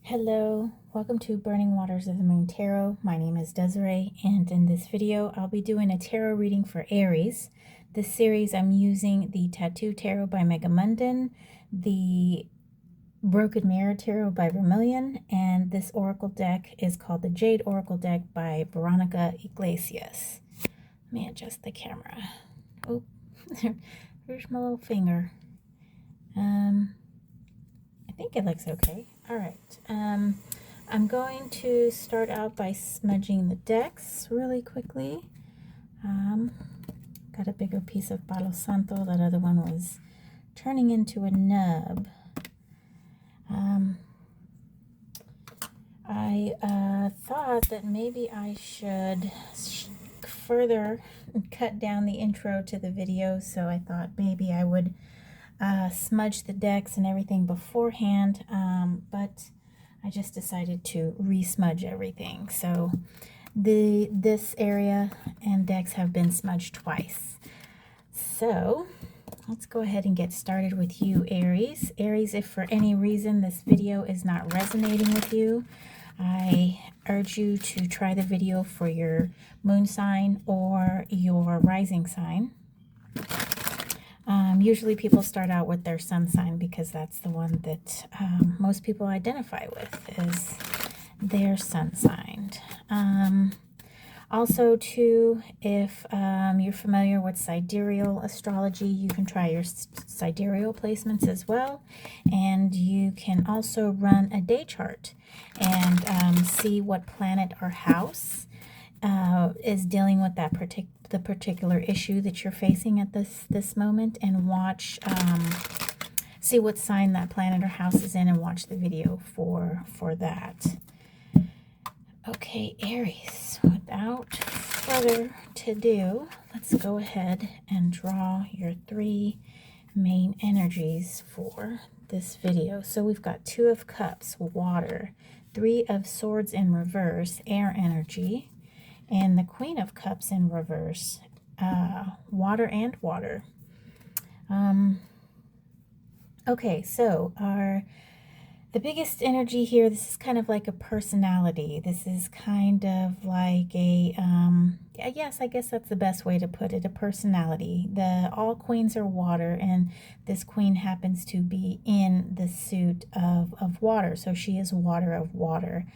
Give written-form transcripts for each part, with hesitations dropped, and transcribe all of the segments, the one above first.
Hello, welcome to Burning Waters of the Moon Tarot. My name is Desiree, and in this video, I'll be doing a tarot reading for Aries. This series, I'm using the Tattoo Tarot by Megamunden, the Broken Mirror Tarot by Vermilion, and this oracle deck is called the Jade Oracle deck by Veronica Iglesias. Let me adjust the camera. Oh, there's my little finger. I think it looks okay. All right. I'm going to start out by smudging the decks really quickly. Got a bigger piece of Palo Santo. That other one was turning into a nub. I thought that maybe I should further cut down the intro to the video, so I thought maybe I would smudge the decks and everything beforehand, but I just decided to re-smudge everything. So this area and decks have been smudged twice. So let's go ahead and get started with you, Aries. Aries, if for any reason this video is not resonating with you, I urge you to try the video for your moon sign or your rising sign. Usually people start out with their sun sign because that's the one that most people identify with, is their sun sign. Also, too, if you're familiar with Sidereal Astrology, you can try your sidereal placements as well. And you can also run a day chart and see what planet or house is dealing with that the particular issue that you're facing at this moment, and watch see what sign that planet or house is in, and watch the video for that. Okay, Aries, without further ado, let's go ahead and draw your three main energies for this video. So we've got Two of Cups, water, Three of Swords in reverse, air energy, and the Queen of Cups in reverse, water and water. Okay, so the biggest energy here, this is kind of like a personality. This is kind of like a, yes, I guess that's the best way to put it, a personality. All queens are water, and this queen happens to be in the suit of water, so she is water of water.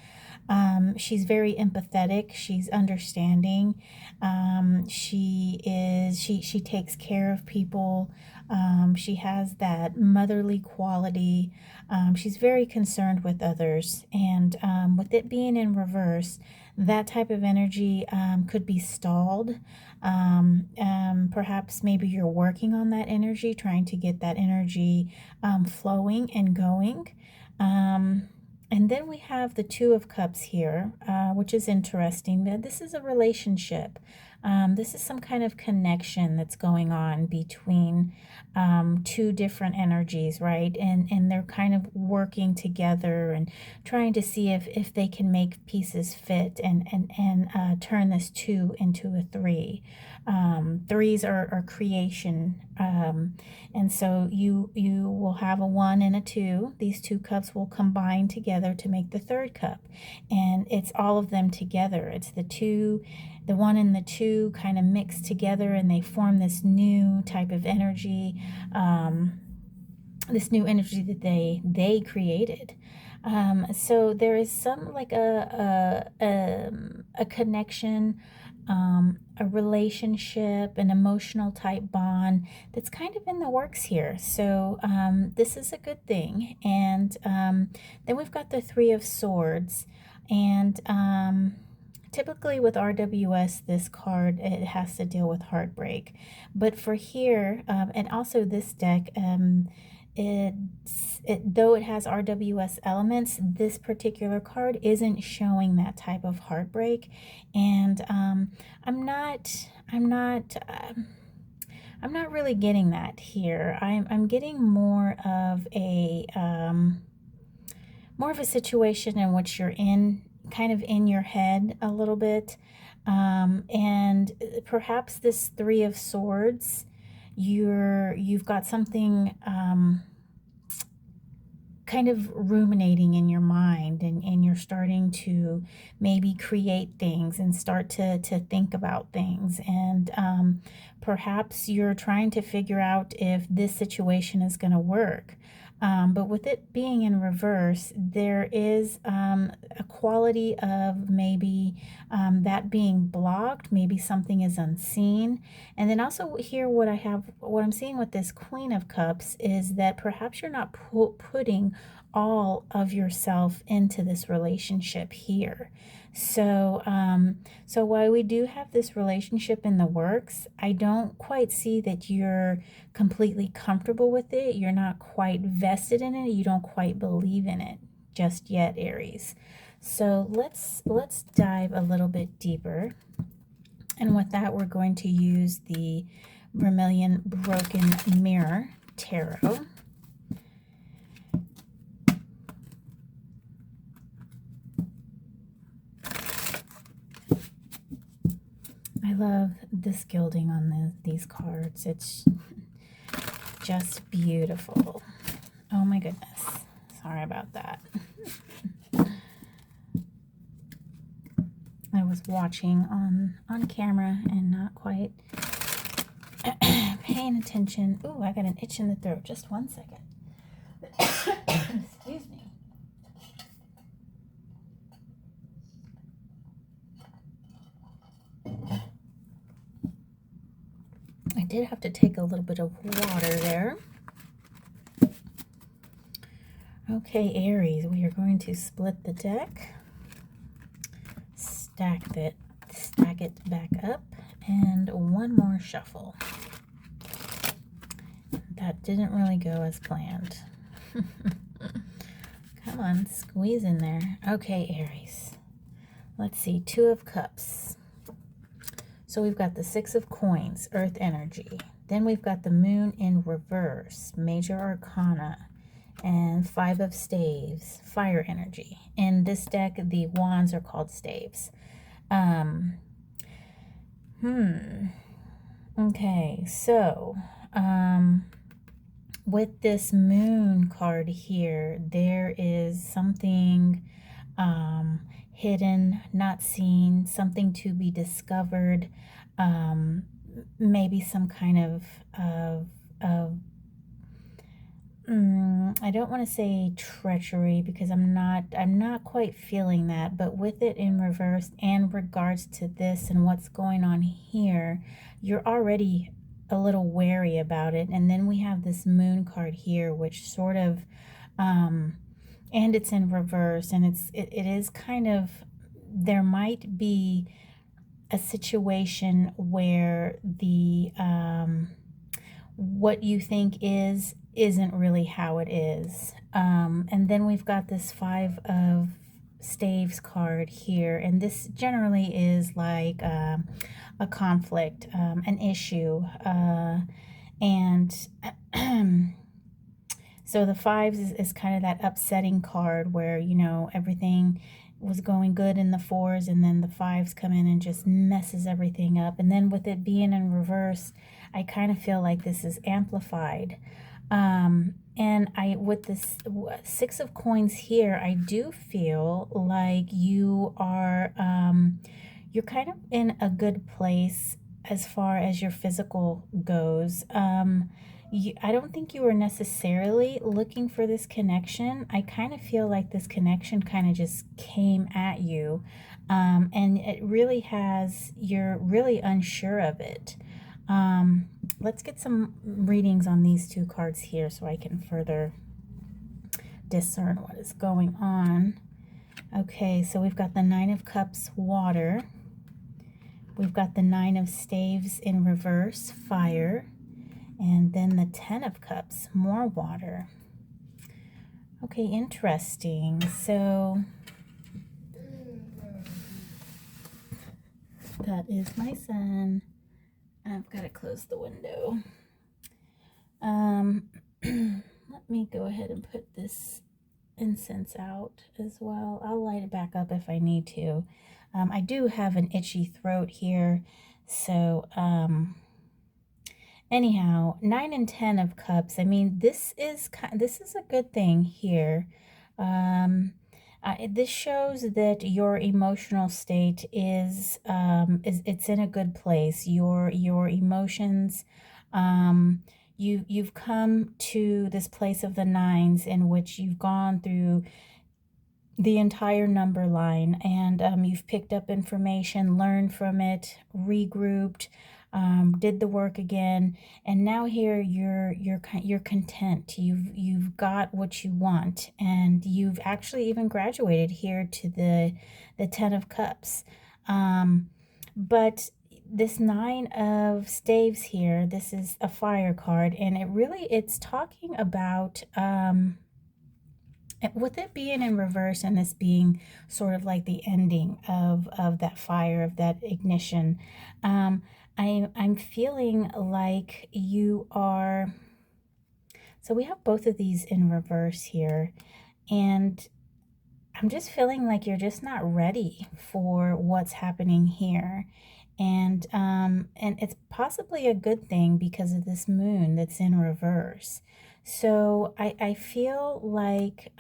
She's very empathetic. She's understanding. She takes care of people. She has that motherly quality. She's very concerned with others. And with it being in reverse, that type of energy could be stalled. Perhaps maybe you're working on that energy, trying to get that energy flowing and going. And then we have the Two of Cups here, which is interesting. This is a relationship. This is some kind of connection that's going on between two different energies, right? And they're kind of working together and trying to see if they can make pieces fit and turn this two into a three. Threes are creation. And so you will have a one and a two. These two cups will combine together to make the third cup. And it's all of them together. It's the one and the two kind of mix together, and they form this new type of energy, this new energy that they created. So there is some like a connection, a relationship, an emotional type bond that's kind of in the works here. So this is a good thing. And then we've got the Three of Swords, and typically with RWS, this card, it has to deal with heartbreak. But for here, and also this deck, though it has RWS elements, this particular card isn't showing that type of heartbreak. And I'm not really getting that here. I'm getting more of a situation in which you're kind of in your head a little bit, and perhaps this Three of Swords, you've got something kind of ruminating in your mind, and you're starting to maybe create things and start to think about things, and perhaps you're trying to figure out if this situation is going to work. But with it being in reverse, there is a quality of maybe that being blocked, maybe something is unseen. And then also here what I'm seeing with this Queen of Cups is that perhaps you're not putting all of yourself into this relationship here. So so while we do have this relationship in the works, I don't quite see that you're completely comfortable with it. You're not quite vested in it. You don't quite believe in it just yet, Aries. So let's dive a little bit deeper. And with that, we're going to use the Vermilion Broken Mirror Tarot. I love this gilding on these cards. It's just beautiful. Oh my goodness. Sorry about that. I was watching on camera and not quite paying attention. Ooh, I got an itch in the throat. Just one second. Excuse me. I did have to take a little bit of water there. Okay, Aries, we are going to split the deck, stack it back up, and one more shuffle. That didn't really go as planned. Come on, squeeze in there. Okay, Aries. Let's see, 2 of Cups. So we've got the 6 of Coins, Earth energy. Then we've got the Moon in reverse, Major Arcana, and 5 of Staves, Fire energy. In this deck, the wands are called staves. Okay, so with this Moon card here, there is something hidden, not seen, something to be discovered, maybe some kind of I don't want to say treachery, because I'm not quite feeling that, but with it in reverse and regards to this and what's going on here, you're already a little wary about it. And then we have this Moon card here, which sort of and it's in reverse, and it is kind of, there might be a situation where the what you think isn't really how it is. And then we've got this 5 of Staves card here, and this generally is like a conflict, an issue, and so the 5s is kind of that upsetting card where, you know, everything was going good in the 4s, and then the 5s come in and just messes everything up. And then with it being in reverse, I kind of feel like this is amplified. And with this 6 of Coins here, I do feel like you are, you're kind of in a good place as far as your physical goes. I don't think you were necessarily looking for this connection. I kind of feel like this connection kind of just came at you, and it really has, you're really unsure of it. Let's get some readings on these 2 cards here so I can further discern what is going on. Okay, so we've got the 9 of Cups, water. We've got the 9 of Staves in reverse, fire. And then the 10 of Cups, more water. Okay, interesting. So that is my son. I've got to close the window. Let me go ahead and put this incense out as well. I'll light it back up if I need to. I do have an itchy throat here, so Anyhow, 9 and 10 of cups. I mean, this is a good thing here. This shows that your emotional state is it's in a good place. Your emotions, you've come to this place of the nines in which you've gone through the entire number line, and you've picked up information, learned from it, regrouped, did the work again, and now here you're content. You've got what you want, and you've actually even graduated here to the 10 of cups. But this 9 of staves here, this is a fire card, and it's talking about with it being in reverse and this being sort of like the ending of that fire, of that ignition, I'm feeling like you are, so we have both of these in reverse here, and I'm just feeling like you're just not ready for what's happening here. And it's possibly a good thing because of this moon that's in reverse. So I feel like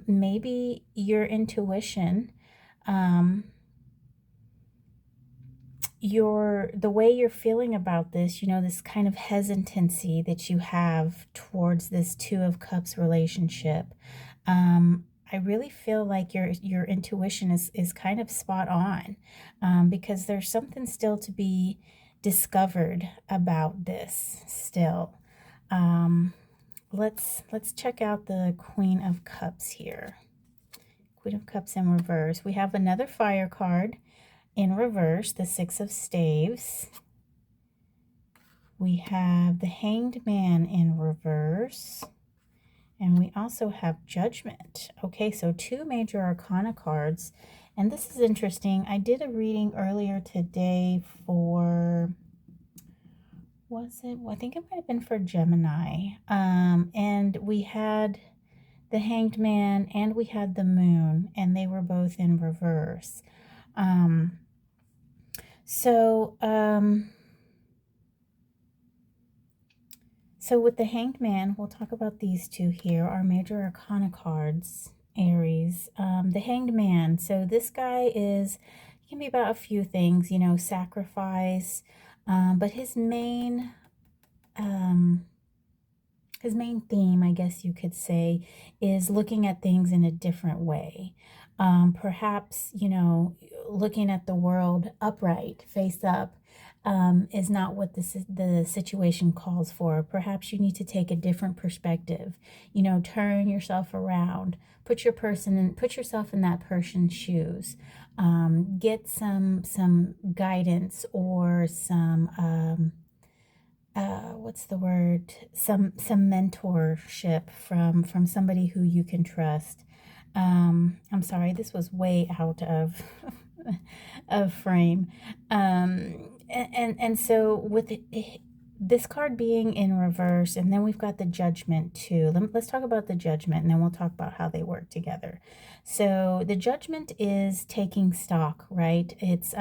maybe your intuition, the way you're feeling about this, this kind of hesitancy that you have towards this 2 of cups relationship, I really feel like your intuition is kind of spot on, because there's something still to be discovered about this still. Let's check out the Queen of Cups here. Queen of Cups in reverse. We have another fire card in reverse, the 6 of staves. We have the Hanged Man in reverse. And we also have Judgment. Okay, so 2 major arcana cards. And this is interesting. I did a reading earlier today for, was it? Well, I think it might have been for Gemini. And we had the Hanged Man and we had the Moon, and they were both in reverse. So with the Hanged Man, we'll talk about these 2 here, our major arcana cards, Aries. The Hanged Man, so this guy can be about a few things, sacrifice, but his main theme, I guess you could say, is looking at things in a different way. Perhaps, looking at the world upright, face up, is not what the situation calls for. Perhaps you need to take a different perspective, turn yourself around, put yourself in that person's shoes, get some guidance or some, what's the word? Some mentorship from somebody who you can trust. I'm sorry, this was way out of of frame. And so with this card being in reverse, and then we've got the Judgment too. Let's talk about the Judgment, and then we'll talk about how they work together. So the Judgment is taking stock, right? It's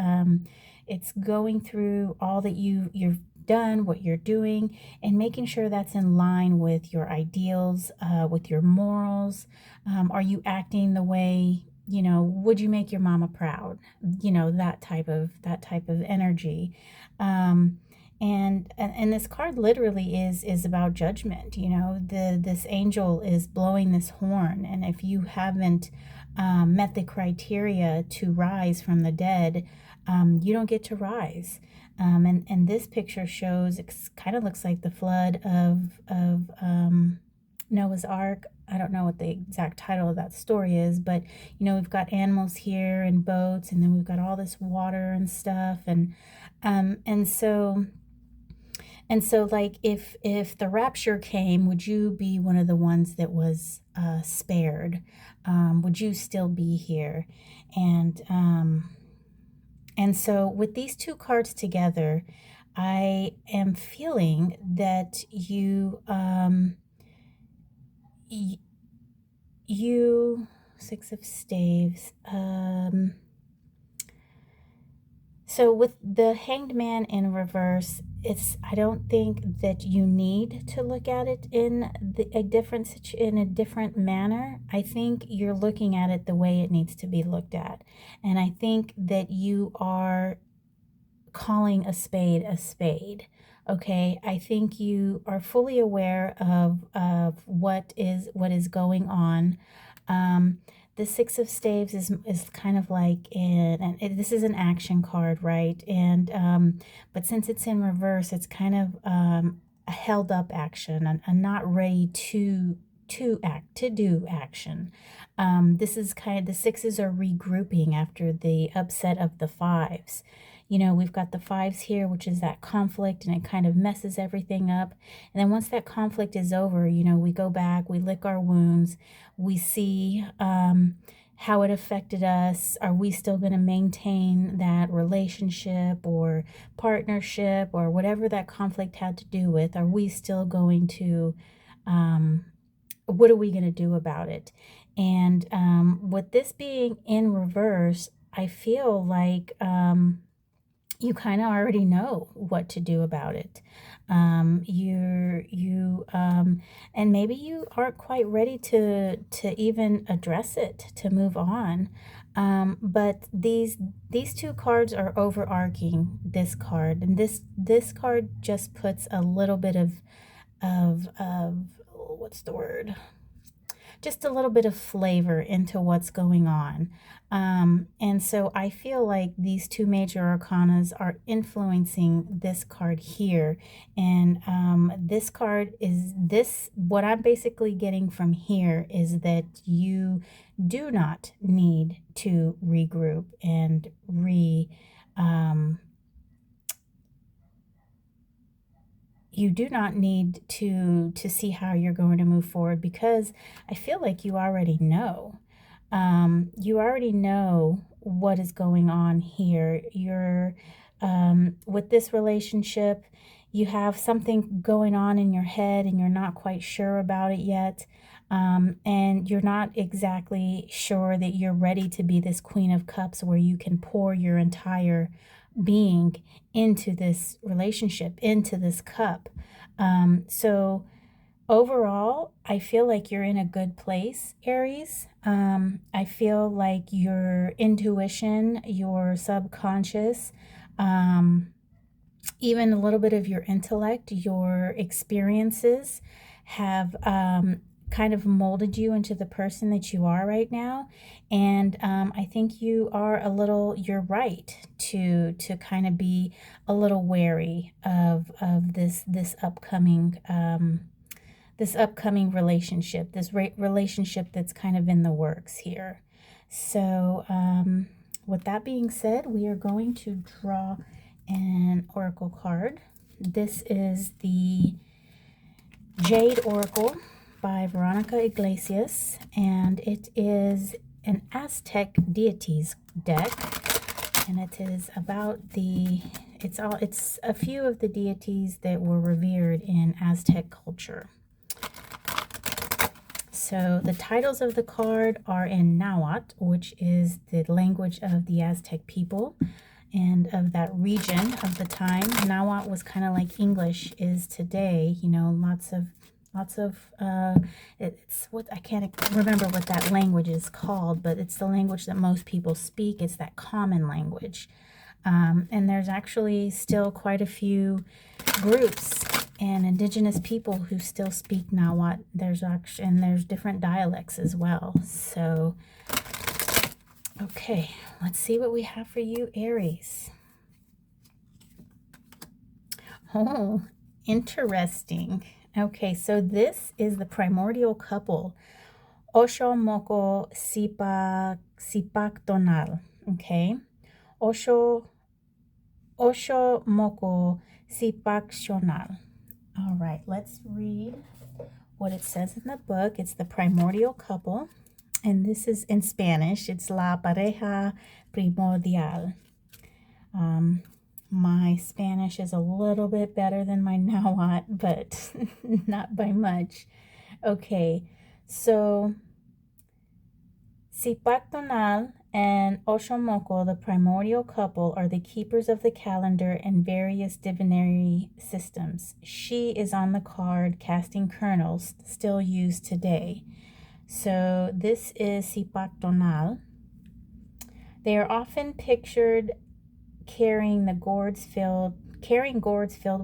going through all that you've done, what you're doing, and making sure that's in line with your ideals, with your morals. Are you acting the way, would you make your mama proud? That type of energy. And this card literally is about judgment. This angel is blowing this horn, and if you haven't met the criteria to rise from the dead, you don't get to rise. And this picture shows, it kind of looks like the flood of Noah's Ark. I don't know what the exact title of that story is, but we've got animals here and boats, and then we've got all this water and stuff, and so like if the rapture came, would you be one of the ones that was spared? Would you still be here? And so with these 2 cards together, I am feeling that you 6 of staves. So with the Hanged Man in reverse, I don't think that you need to look at it in a different manner. I think you're looking at it the way it needs to be looked at. And I think that you are calling a spade a spade. Okay, I think you are fully aware of what is going on. The Six of Staves is kind of like this is an action card, right? And but since it's in reverse, it's kind of a held up action, a not ready to do action. This is kind of, the sixes are regrouping after the upset of the fives. You know, we've got the fives here, which is that conflict, and it kind of messes everything up. And then once that conflict is over, you know, we go back, we lick our wounds, we see how it affected us. Are we still going to maintain that relationship or partnership or whatever that conflict had to do with? Are we still going to, what are we going to do about it? And with this being in reverse, I feel like you kind of already know what to do about it. And maybe you aren't quite ready to even address it, to move on. But these two cards are overarching this card, and this card just puts a little bit of what's the word? Just a little bit of flavor into what's going on. And so I feel like these two major arcanas are influencing this card here. And this card is what I'm basically getting from here is that you do not need to regroup and you do not need to see how you're going to move forward, because I feel like you already know. You already know what is going on here. You're with this relationship, you have something going on in your head and you're not quite sure about it yet. And you're not exactly sure that you're ready to be this Queen of Cups where you can pour your entire being into this relationship, into this cup. So overall, I feel like you're in a good place, Aries. I feel like your intuition, your subconscious, even a little bit of your intellect, your experiences have kind of molded you into the person that you are right now. And I think you're right to kind of be a little wary of this upcoming relationship, relationship that's kind of in the works here. So with that being said, we are going to draw an oracle card. This is the Jade Oracle by Veronica Iglesias, and it is an Aztec deities deck, and it is about it's a few of the deities that were revered in Aztec culture. So the titles of the card are in Nahuatl, which is the language of the Aztec people and of that region of the time. Nahuatl was kind of like English is today, you know, lots of it's what I can't remember what that language is called, but it's the language that most people speak. It's that common language. And there's actually still quite a few groups and indigenous people who still speak Nahuatl. There's different dialects as well. So okay, let's see what we have for you, Aries. Oh, interesting. Okay, so this is the primordial couple, Osho Moko Sipak Tonal. Okay, Osho Moko Sipak Shonal. All right, let's read what it says in the book. It's the primordial couple, and this is in Spanish. It's La Pareja Primordial. My Spanish is a little bit better than my Nahuatl, but not by much. Okay, so Sipactonal and Oshomoko, the primordial couple, are the keepers of the calendar and various divinatory systems. She is on the card casting kernels, still used today. So this is Sipactonal. They are often pictured carrying gourds filled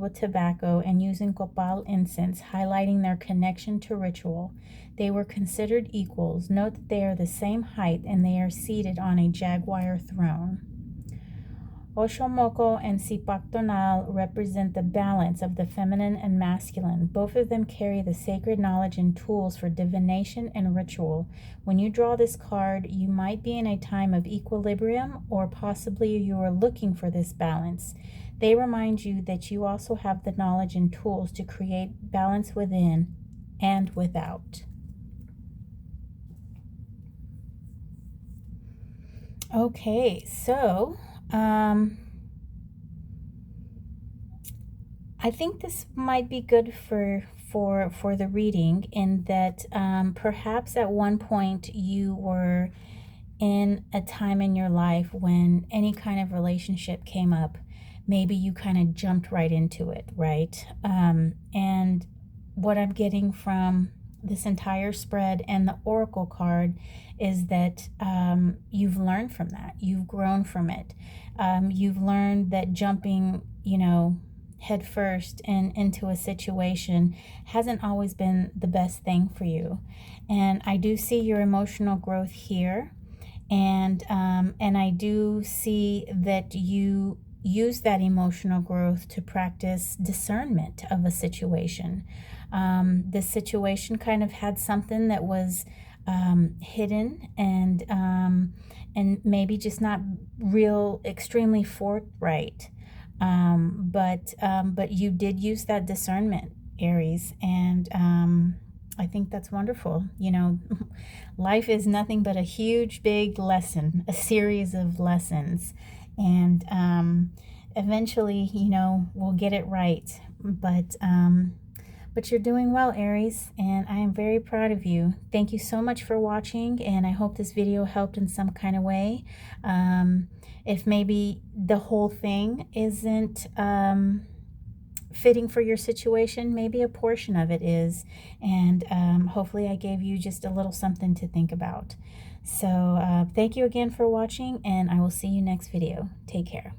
with tobacco and using copal incense, highlighting their connection to ritual. They were considered equals. Note that they are the same height and they are seated on a jaguar throne. Oshomoko and Sipactonal represent the balance of the feminine and masculine. Both of them carry the sacred knowledge and tools for divination and ritual. When you draw this card, you might be in a time of equilibrium, or possibly you are looking for this balance. They remind you that you also have the knowledge and tools to create balance within and without. Okay, so I think this might be good for the reading, in that perhaps at one point you were in a time in your life when any kind of relationship came up. Maybe you kind of jumped right into it, right? And what I'm getting from this entire spread and the oracle card is that you've learned from that. You've grown from it. You've learned that jumping, head first and into a situation hasn't always been the best thing for you. And I do see your emotional growth here. And I do see that you use that emotional growth to practice discernment of a situation. This situation kind of had something that was hidden and maybe just not real extremely forthright. But you did use that discernment, Aries, and I think that's wonderful. Life is nothing but a huge, big lesson, a series of lessons. And eventually, we'll get it right. But you're doing well, Aries, and I am very proud of you. Thank you so much for watching, and I hope this video helped in some kind of way. If maybe the whole thing isn't fitting for your situation, maybe a portion of it is, and hopefully I gave you just a little something to think about. So thank you again for watching, and I will see you next video. Take care.